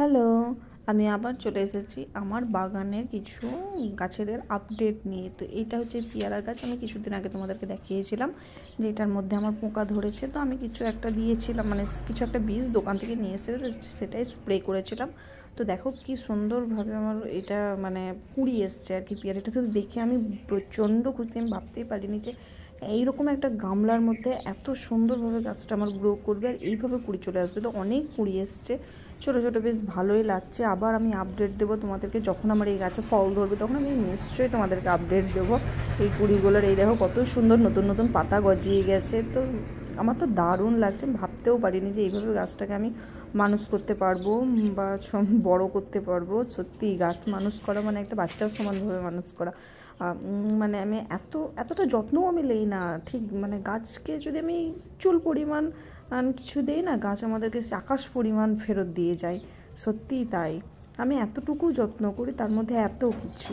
Hello, আমি আবার চলে এসেছি আমার বাগানের কিছু গাছেদের আপডেট নিয়ে। তো এইটা হচ্ছে পেয়ারা গাছ। আমি কিছুদিন আগে তোমাদেরকে দেখিয়েছিলাম যে এটার মধ্যে আমার পোকা ধরেছে। তো আমি কিছু একটা দিয়েছিলাম, মানে কিছু একটা বীজ দোকান থেকে নিয়ে এসে সেটাই স্প্রে করেছিলাম। তো দেখো কি সুন্দরভাবে আমার এটা মানে কুঁড়ি এসছে আর কি। পেয়ারাটা তো দেখে আমি প্রচণ্ড খুশি। আমি ভাবতেই পারিনি যে এইরকম একটা গামলার মধ্যে এত সুন্দরভাবে গাছটা আমার গ্রো করবে আর এইভাবে কুঁড়ি চলে আসবে। তো অনেক কুঁড়ি এসছে, ছোটো ছোটো, বেশ ভালোই লাগছে। আবার আমি আপডেট দেবো তোমাদেরকে, যখন আমার এই গাছে ফল ধরবে তখন আমি নিশ্চয়ই তোমাদেরকে আপডেট দেবো এই কুঁড়িগুলোর। এই দেখো কত সুন্দর নতুন নতুন পাতা গজিয়ে গেছে। তো আমার তো দারুণ লাগছে। ভাবতেও পারিনি যে এইভাবে গাছটাকে আমি মানুষ করতে পারবো বা বড় করতে পারবো। সত্যিই গাছ মানুষ করা মানে একটা বাচ্চার সমানভাবে মানুষ করা। মানে আমি এতটা যত্নও আমি নেই না ঠিক। মানে গাছকে যদি আমি চুল পরিমাণ কিছু দেই না, গাছ আমাদেরকে সে আকাশ পরিমাণ ফেরত দিয়ে যায়। সত্যিই তাই, আমি এতটুকু যত্ন করি, তার মধ্যে এত কিছু।